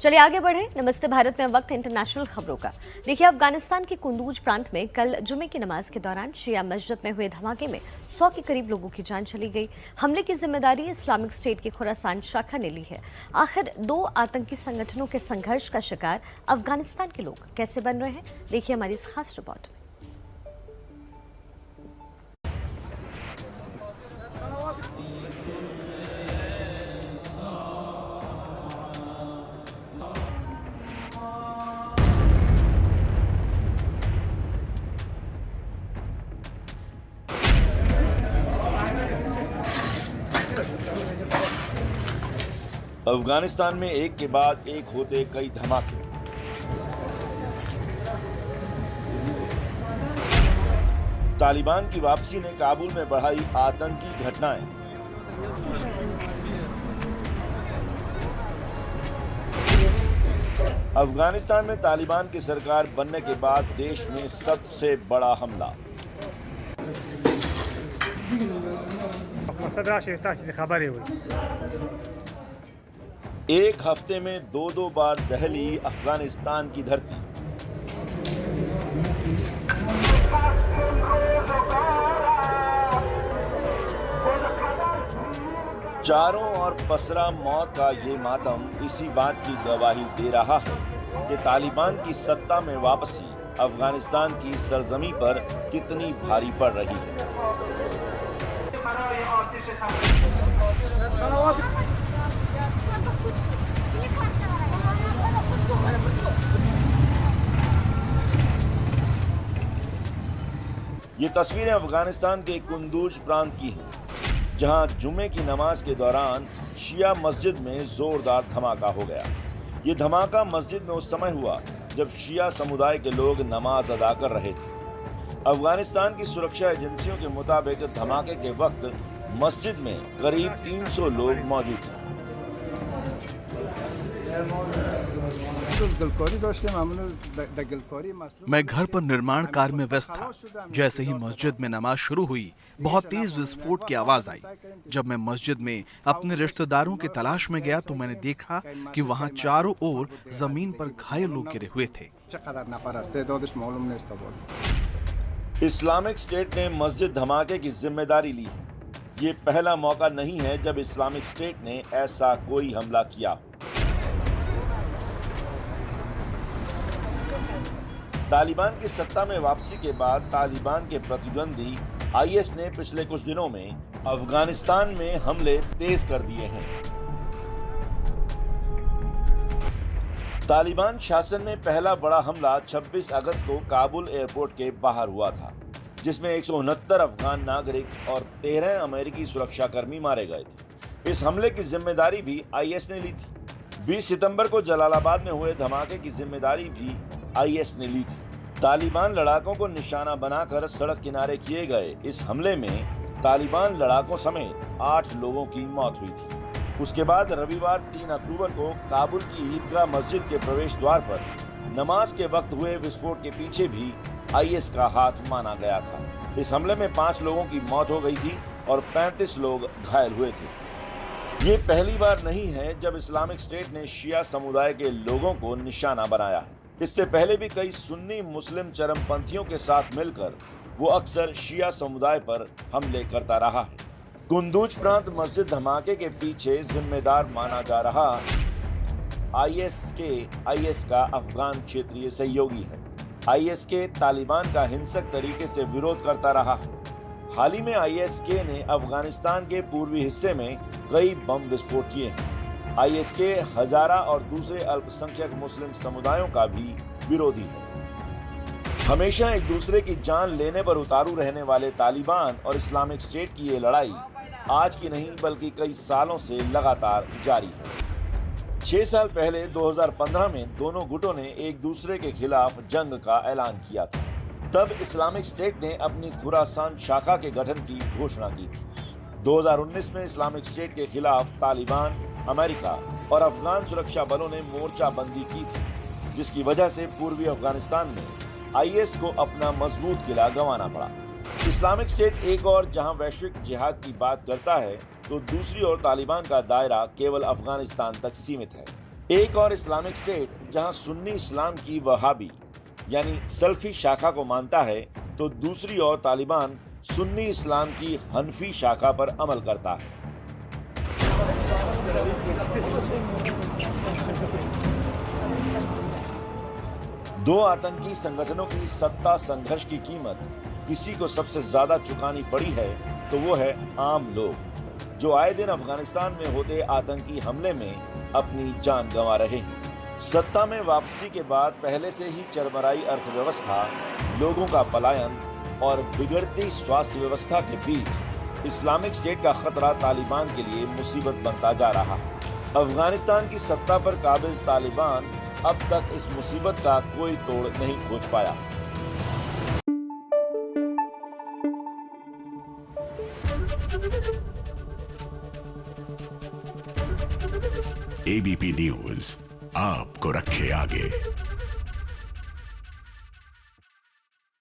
चलिए आगे बढ़े। नमस्ते भारत में वक्त इंटरनेशनल खबरों का। देखिए, अफगानिस्तान के कुंदूज प्रांत में कल जुमे की नमाज के दौरान शिया मस्जिद में हुए धमाके में 100 के करीब लोगों की जान चली गई। हमले की जिम्मेदारी इस्लामिक स्टेट की खुरासान शाखा ने ली है। आखिर दो आतंकी संगठनों के संघर्ष का शिकार अफगानिस्तान के लोग कैसे बन रहे हैं, देखिए हमारी इस खास रिपोर्ट में। अफगानिस्तान में एक के बाद एक होते कई धमाके। तालिबान की वापसी ने काबुल में बढ़ाई आतंकी घटनाएं। अफगानिस्तान में तालिबान की सरकार बनने के बाद देश में सबसे बड़ा हमला। एक हफ्ते में दो बार दहली अफगानिस्तान की धरती। चारों ओर पसरा मौत का ये मातम इसी बात की गवाही दे रहा है कि तालिबान की सत्ता में वापसी अफगानिस्तान की सरजमी पर कितनी भारी पड़ रही है। ये तस्वीरें अफगानिस्तान के कुंदूज प्रांत की हैं, जहां जुमे की नमाज के दौरान शिया मस्जिद में जोरदार धमाका हो गया। ये धमाका मस्जिद में उस समय हुआ जब शिया समुदाय के लोग नमाज अदा कर रहे थे। अफगानिस्तान की सुरक्षा एजेंसियों के मुताबिक धमाके के वक्त मस्जिद में करीब 300 लोग मौजूद थे। मैं घर पर निर्माण कार्य में व्यस्त था। जैसे ही मस्जिद में नमाज शुरू हुई, बहुत तेज विस्फोट की आवाज आई। जब मैं मस्जिद में अपने रिश्तेदारों की तलाश में गया तो मैंने देखा कि वहां चारों ओर जमीन पर घायल लोग गिरे हुए थे। इस्लामिक स्टेट ने मस्जिद धमाके की जिम्मेदारी ली है। ये पहला मौका नहीं है जब इस्लामिक स्टेट ने ऐसा कोई हमला किया। तालिबान की सत्ता में वापसी के बाद तालिबान के प्रतिद्वंदी आईएस ने पिछले कुछ दिनों में अफगानिस्तान में हमले तेज कर दिए हैं। तालिबान शासन में पहला बड़ा हमला 26 अगस्त को काबुल एयरपोर्ट के बाहर हुआ था, जिसमें 169 अफगान नागरिक और 13 अमेरिकी सुरक्षाकर्मी मारे गए थे। इस हमले की जिम्मेदारी भी आईएस ने ली थी। 20 सितंबर को जलालाबाद में हुए धमाके की जिम्मेदारी भी आईएस ने ली थी। तालिबान लड़ाकों को निशाना बनाकर सड़क किनारे किए गए इस हमले में तालिबान लड़ाकों समेत 8 लोगों की मौत हुई थी। उसके बाद रविवार 3 अक्टूबर को काबुल की ईदगाह मस्जिद के प्रवेश द्वार पर नमाज के वक्त हुए विस्फोट के पीछे भी आईएस का हाथ माना गया था। इस हमले में 5 लोगों की मौत हो गई थी और 35 लोग घायल हुए थे। ये पहली बार नहीं है जब इस्लामिक स्टेट ने शिया समुदाय के लोगों को निशाना बनाया है। इससे पहले भी कई सुन्नी मुस्लिम चरमपंथियों के साथ मिलकर वो अक्सर शिया समुदाय पर हमले करता रहा है। कुंदूज प्रांत मस्जिद धमाके के पीछे जिम्मेदार माना जा रहा आईएस का अफगान क्षेत्रीय सहयोगी है। आईएसके तालिबान का हिंसक तरीके से विरोध करता रहा है। हाल ही में आईएसके ने अफगानिस्तान के पूर्वी हिस्से में कई बम विस्फोट किए हैं। आईएसके हजारा और दूसरे अल्पसंख्यक मुस्लिम समुदायों का भी विरोधी है। हमेशा एक दूसरे की जान लेने पर उतारू रहने वाले तालिबान और इस्लामिक स्टेट की ये लड़ाई आज की नहीं बल्कि कई सालों से लगातार जारी है। 6 साल पहले 2015 में दोनों गुटों ने एक दूसरे के खिलाफ जंग का ऐलान किया था। तब इस्लामिक स्टेट ने अपनी खुरासान शाखा के गठन की घोषणा की थी। 2019 में इस्लामिक स्टेट के खिलाफ तालिबान, अमेरिका और अफगान सुरक्षा बलों ने मोर्चाबंदी की थी, जिसकी वजह से पूर्वी अफगानिस्तान में आईएस को अपना मजबूत किला गंवाना पड़ा। इस्लामिक स्टेट एक और जहां वैश्विक जिहाद की बात करता है, तो दूसरी ओर तालिबान का दायरा केवल अफगानिस्तान तक सीमित है। एक और इस्लामिक स्टेट जहां सुन्नी इस्लाम की वहाबी यानी सल्फी शाखा को मानता है, तो दूसरी ओर तालिबान सुन्नी इस्लाम की हनफी शाखा पर अमल करता है। दो आतंकी संगठनों की सत्ता संघर्ष की कीमत किसी को सबसे ज्यादा चुकानी पड़ी है तो वो है आम लोग, जो आए दिन अफगानिस्तान में होते आतंकी हमले में अपनी जान गंवा रहे हैं। सत्ता में वापसी के बाद पहले से ही चरमराई अर्थव्यवस्था, लोगों का पलायन और बिगड़ती स्वास्थ्य व्यवस्था के बीच इस्लामिक स्टेट का खतरा तालिबान के लिए मुसीबत बनता जा रहा है। अफगानिस्तान की सत्ता पर काबिज तालिबान अब तक इस मुसीबत का कोई तोड़ नहीं खोज पाया। एबीपी न्यूज आपको रखे आगे।